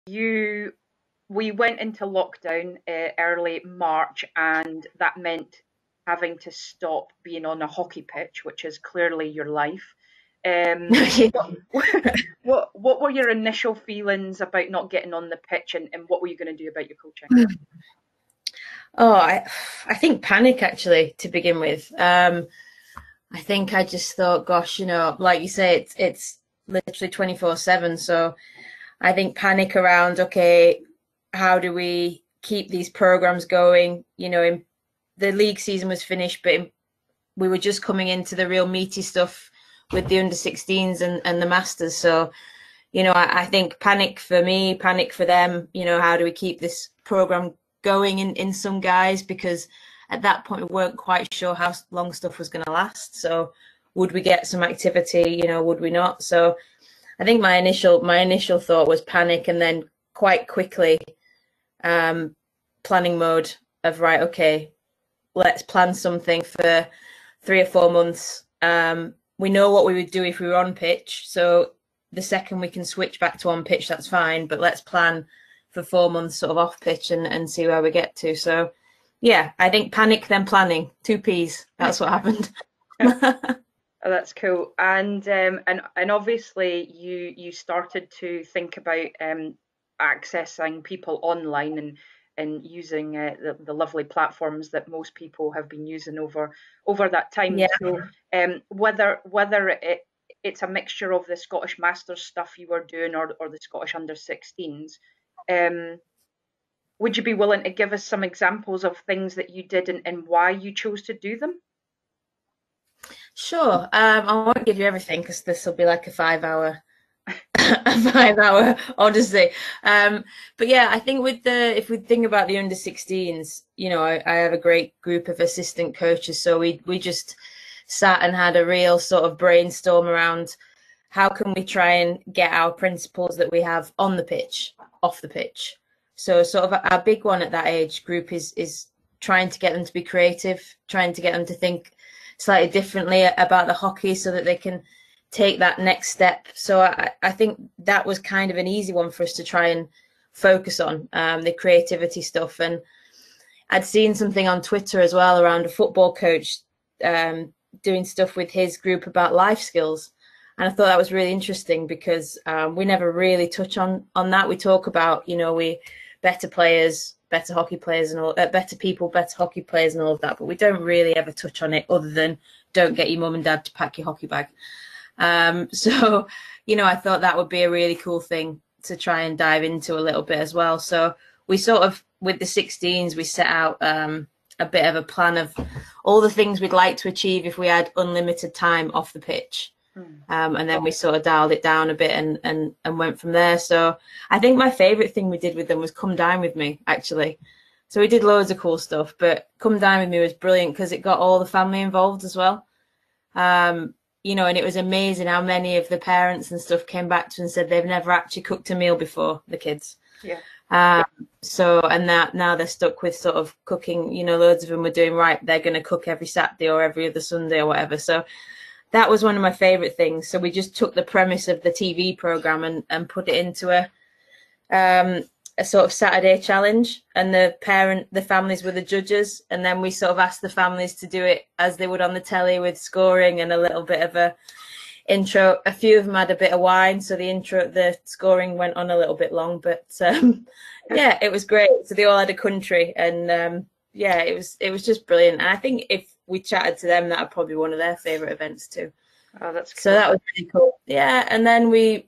we went into lockdown early March, and that meant having to stop being on a hockey pitch, which is clearly your life. What, what were your initial feelings about not getting on the pitch, and what were you going to do about your coaching? Oh, I think panic actually to begin with. I think I just thought, gosh, like you say, it's literally 24/7. So I think panic around, okay, how do we keep these programs going? The league season was finished, but we were just coming into the real meaty stuff with the under-16s and the Masters. So, I think panic for me, panic for them. How do we keep this program going in some guys? Because at that point we weren't quite sure how long stuff was going to last. So would we get some activity? Would we not? So I think my initial thought was panic, and then quite quickly planning mode of, right, okay, let's plan something for 3 or 4 months. We know what we would do if we were on pitch, so the second we can switch back to on pitch, that's fine, but let's plan for 4 months sort of off pitch and see where we get to. So yeah, I think panic then planning, 2 P's. That's what happened. Oh, that's cool. And obviously you started to think about accessing people online and using the lovely platforms that most people have been using over that time. Yeah. So whether it's a mixture of the Scottish Masters stuff you were doing or the Scottish under-16s, would you be willing to give us some examples of things that you did and why you chose to do them? Sure. I won't give you everything because this will be like a 5-hour a 5-hour odyssey. But yeah, I think if we think about the under-16s, I have a great group of assistant coaches, so we just sat and had a real sort of brainstorm around how can we try and get our principles that we have on the pitch off the pitch. So sort of our big one at that age group is trying to get them to be creative, trying to get them to think slightly differently about the hockey so that they can take that next step. So I think that was kind of an easy one for us to try and focus on, the creativity stuff. And I'd seen something on Twitter as well around a football coach doing stuff with his group about life skills. And I thought that was really interesting because we never really touch on that. We talk about, we better players, better hockey players and all, better people, better hockey players and all of that. But we don't really ever touch on it other than don't get your mum and dad to pack your hockey bag. So, I thought that would be a really cool thing to try and dive into a little bit as well. So we sort of, with the 16s, we set out a bit of a plan of all the things we'd like to achieve if we had unlimited time off the pitch. And then we sort of dialed it down a bit and went from there. So I think my favourite thing we did with them was Come Dine With Me, actually. So we did loads of cool stuff, but Come Dine With Me was brilliant because it got all the family involved as well. And it was amazing how many of the parents and stuff came back to and said they've never actually cooked a meal before, the kids. Yeah. So, and that now they're stuck with sort of cooking, loads of them were doing, right, they're going to cook every Saturday or every other Sunday or whatever. So that was one of my favourite things. So we just took the premise of the TV programme and put it into a sort of Saturday challenge, and the families were the judges, and then we sort of asked the families to do it as they would on the telly with scoring and a little bit of a intro. A few of them had a bit of wine, so the scoring went on a little bit long, but yeah, it was great. So they all had a country, and yeah, it was just brilliant. And I think if we chatted to them, that would probably be one of their favourite events too. Oh, that's cool. So that was really cool. Yeah, and then we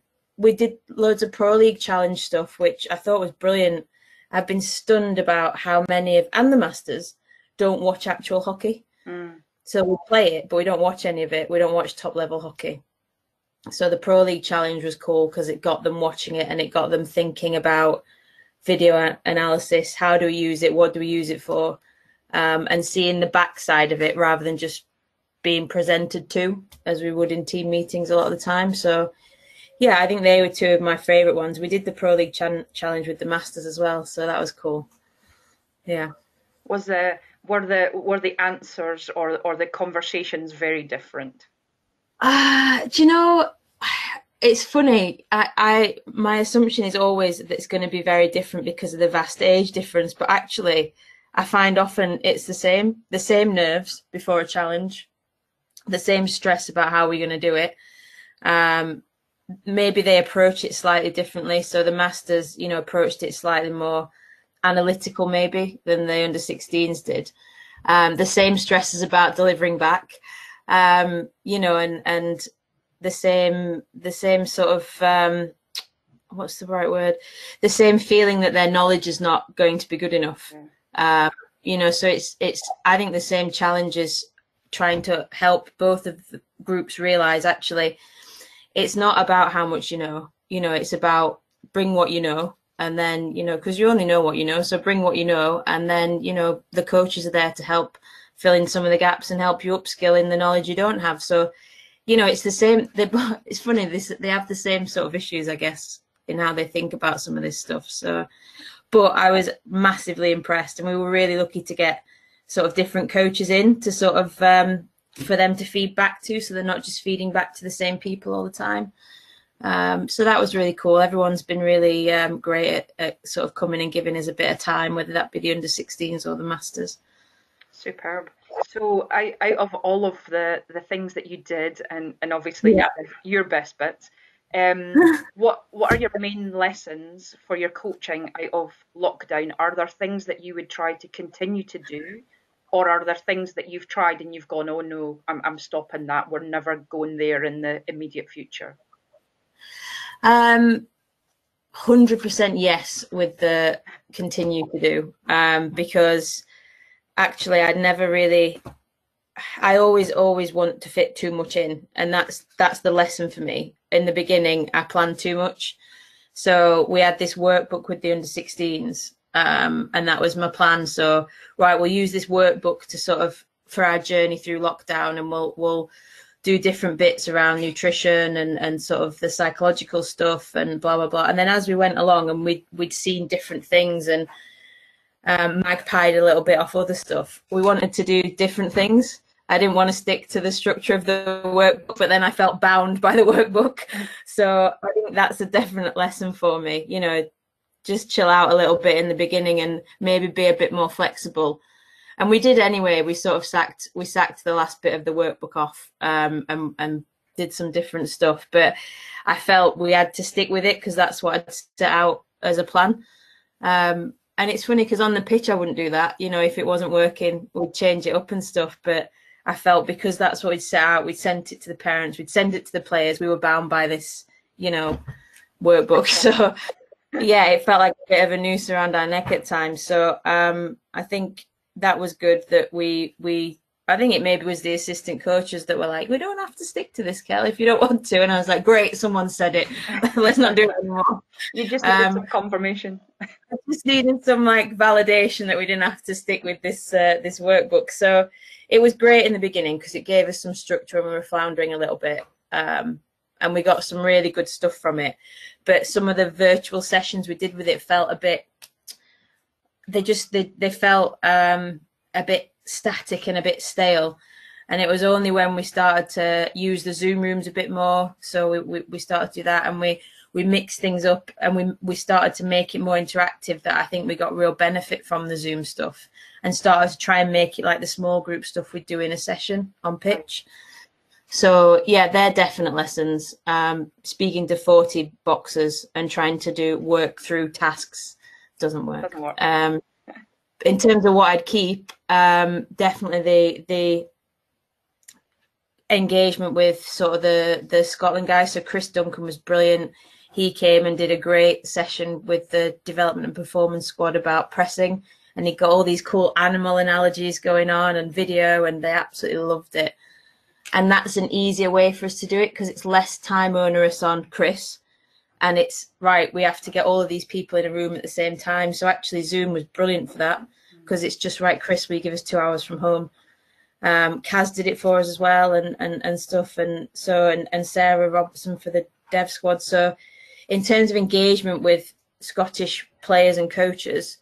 did loads of Pro League challenge stuff, which I thought was brilliant. I've been stunned about how many and the Masters don't watch actual hockey. So we play it, but we don't watch any of it. We don't watch top level hockey. So the Pro League challenge was cool because it got them watching it and it got them thinking about video analysis. How do we use it? What do we use it for? And seeing the backside of it rather than just being presented to as we would in team meetings a lot of the time. So yeah, I think they were two of my favourite ones. We did the Pro League challenge with the Masters as well, so that was cool. Yeah. Were the answers or the conversations very different? Do you know, it's funny. My assumption is always that it's going to be very different because of the vast age difference. But actually, I find often it's the same nerves before a challenge, the same stress about how we're going to do it. Maybe they approach it slightly differently. So the masters, you know, approached it slightly more analytical maybe than the under-16s did. The same stresses about delivering back, you know, and the same sort of what's the right word? The same feeling that their knowledge is not going to be good enough. You know, so it's I think the same challenges trying to help both of the groups realize actually it's not about how much you know, it's about bring what you know. And then, you know, because you only know what you know, so bring what you know. And then, you know, the coaches are there to help fill in some of the gaps and help you upskill in the knowledge you don't have. So, you know, it's the same. It's funny, they have the same sort of issues, I guess, in how they think about some of this stuff. So, but I was massively impressed, and we were really lucky to get sort of different coaches in to sort of for them to feed back to, so they're not just feeding back to the same people all the time. So that was really cool. Everyone's been really great at sort of coming and giving us a bit of time, whether that be the under-16s or the masters. Superb. So out of all of the things that you did, and obviously your best bits, what are your main lessons for your coaching out of lockdown? Are there things that you would try to continue to do, or are there things that you've tried and you've gone, oh no, I'm stopping that, we're never going there in the immediate future? 100% yes with the continue to do, because actually I always want to fit too much in, and that's the lesson for me. In the beginning I planned too much, so we had this workbook with the under-16s, and that was my plan. So right, we'll use this workbook to sort of for our journey through lockdown, and we'll do different bits around nutrition and sort of the psychological stuff and blah, blah, blah. And then as we went along and we'd seen different things and magpied a little bit off other stuff, we wanted to do different things. I didn't want to stick to the structure of the workbook, but then I felt bound by the workbook. So I think that's a definite lesson for me, you know, just chill out a little bit in the beginning and maybe be a bit more flexible. And we did anyway. We sort of sacked the last bit of the workbook off, and did some different stuff. But I felt we had to stick with it because that's what I'd set out as a plan. And it's funny because on the pitch I wouldn't do that. You know, if it wasn't working, we'd change it up and stuff. But I felt because that's what we'd set out, we'd sent it to the parents, we'd send it to the players. We were bound by this, you know, workbook. So yeah, it felt like a bit of a noose around our neck at times. So I think that was good that I think it maybe was the assistant coaches that were like, we don't have to stick to this, Kel, if you don't want to. And I was like, great, someone said it. Let's not do it anymore. You just needed some confirmation. I just needed some like validation that we didn't have to stick with this workbook. So it was great in the beginning because it gave us some structure and we were floundering a little bit. And we got some really good stuff from it. But some of the virtual sessions we did with it felt a bit, they felt a bit static and a bit stale. And it was only when we started to use the Zoom rooms a bit more, so we started to do that, and we mixed things up, and we started to make it more interactive, that I think we got real benefit from the Zoom stuff, and started to try and make it like the small group stuff we'd do in a session on pitch. So yeah, they're definite lessons. Speaking to 40 boxers and trying to do work through tasks doesn't work. In terms of what I'd keep, definitely the engagement with sort of the Scotland guys. So Chris Duncan was brilliant. He came and did a great session with the development and performance squad about pressing, and he got all these cool animal analogies going on and video, and they absolutely loved it. And that's an easier way for us to do it because it's less time onerous on Chris. And it's right, we have to get all of these people in a room at the same time. So actually Zoom was brilliant for that because it's just right, Chris, will you give us 2 hours from home? Kaz did it for us as well, and stuff, and Sarah Robertson for the dev squad. So in terms of engagement with Scottish players and coaches,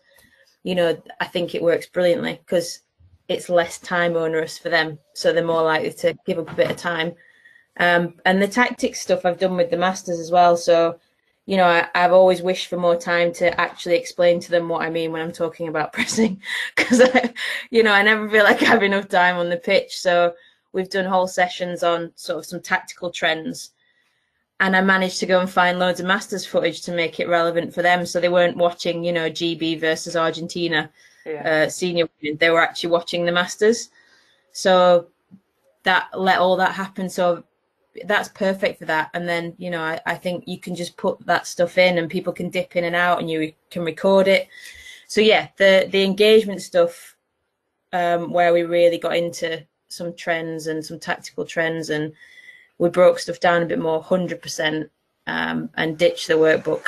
you know, I think it works brilliantly because it's less time onerous for them. So they're more likely to give up a bit of time And the tactics stuff I've done with the masters as well. So, you know, I've always wished for more time to actually explain to them what I mean when I'm talking about pressing, because you know, I never feel like I have enough time on the pitch. So we've done whole sessions on sort of some tactical trends, and I managed to go and find loads of masters footage to make it relevant for them. So they weren't watching, you know, GB versus Argentina senior. They were actually watching the masters. So that let all that happen. So that's perfect for that. And then, you know, I think you can just put that stuff in and people can dip in and out and you can record it. So yeah, the engagement stuff, where we really got into some trends and some tactical trends, and we broke stuff down a bit more, 100%, and ditched the workbook.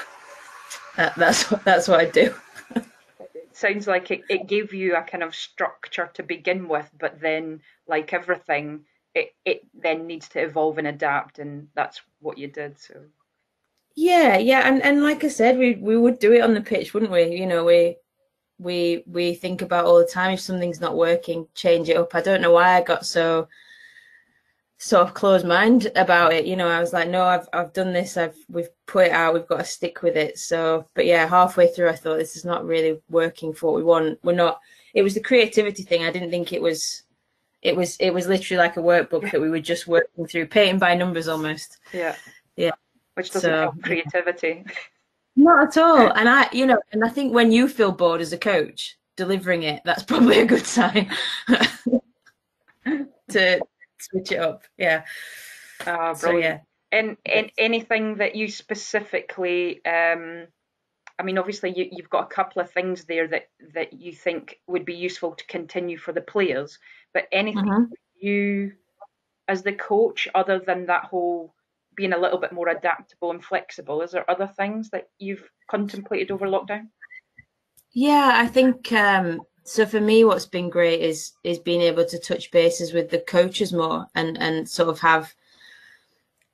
That's what I do. It sounds like it gave you a kind of structure to begin with, but then, like everything, it then needs to evolve and adapt, and that's what you did. So yeah, and like I said, we would do it on the pitch, wouldn't we? You know, we think about all the time, if something's not working, change it up. I don't know why I got so sort of closed mind about it. You know, I was like, no, I've done this, we've put it out, we've got to stick with it. So, but yeah, halfway through I thought, this is not really working for what we want. We're not, it was the creativity thing. I didn't think it was literally like a workbook that we were just working through, painting by numbers almost. yeah, Yeah. which doesn't help creativity. Not at all. And I think when you feel bored as a coach delivering it, that's probably a good sign to switch it up. Yeah. So yeah. And anything that you specifically, I mean, obviously you've got a couple of things there that you think would be useful to continue for the players, but anything you as the coach, other than that whole being a little bit more adaptable and flexible, is there other things that you've contemplated over lockdown? Yeah, I think so for me what's been great is being able to touch bases with the coaches more and sort of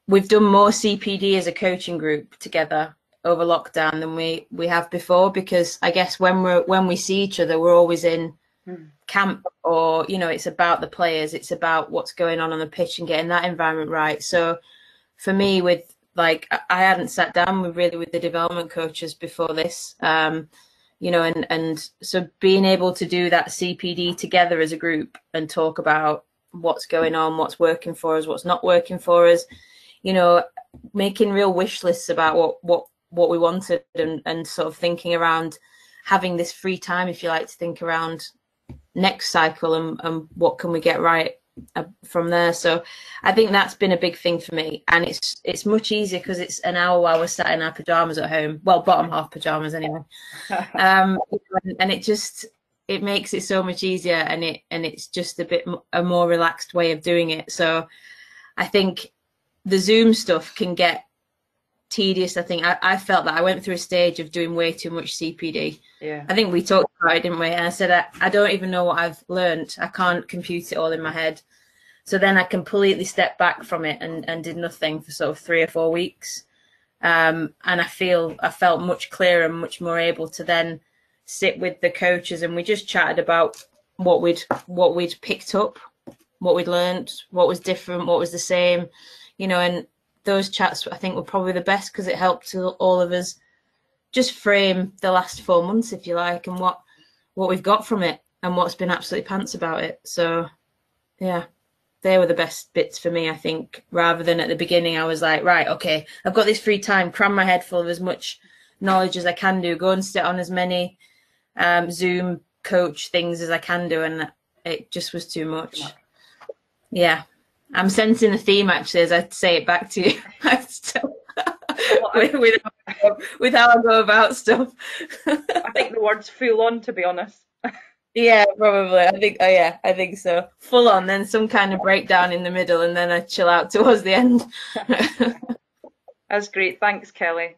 we've done more CPD as a coaching group together over lockdown than we have before, because I guess when we see each other, we're always in camp, or, you know, it's about the players, it's about what's going on the pitch and getting that environment right. So for me, with like, I hadn't sat down with the development coaches before this, you know, and so being able to do that CPD together as a group and talk about what's going on, what's working for us, what's not working for us, you know, making real wish lists about what we wanted, and sort of thinking around having this free time, if you like, to think around next cycle and what can we get right from there. So I think that's been a big thing for me, and it's much easier because it's an hour while we're sat in our pajamas at home, well, bottom half pajamas anyway. And it makes it so much easier, and it's just a more relaxed way of doing it. So I think the Zoom stuff can get tedious. I think I felt that I went through a stage of doing way too much CPD. Yeah, I think we talked about it, didn't we? And I said, I don't even know what I've learned. I can't compute it all in my head. So then I completely stepped back from it and did nothing for sort of 3 or 4 weeks. And I felt much clearer and much more able to then sit with the coaches, and we just chatted about what we'd picked up, what we'd learned, what was different, what was the same, you know. And those chats, I think, were probably the best, because it helped all of us just frame the last 4 months, if you like, and what we've got from it and what's been absolutely pants about it. So yeah, they were the best bits for me, I think, rather than at the beginning I was like, right, okay, I've got this free time, cram my head full of as much knowledge as I can do, go and sit on as many Zoom coach things as I can do, and it just was too much. Yeah, I'm sensing a theme actually as I say it back to you. with how I go about stuff. I think the word's full on, to be honest. Yeah, probably. I think so. Full on, then some kind of breakdown in the middle, and then I chill out towards the end. That's great. Thanks, Kelly.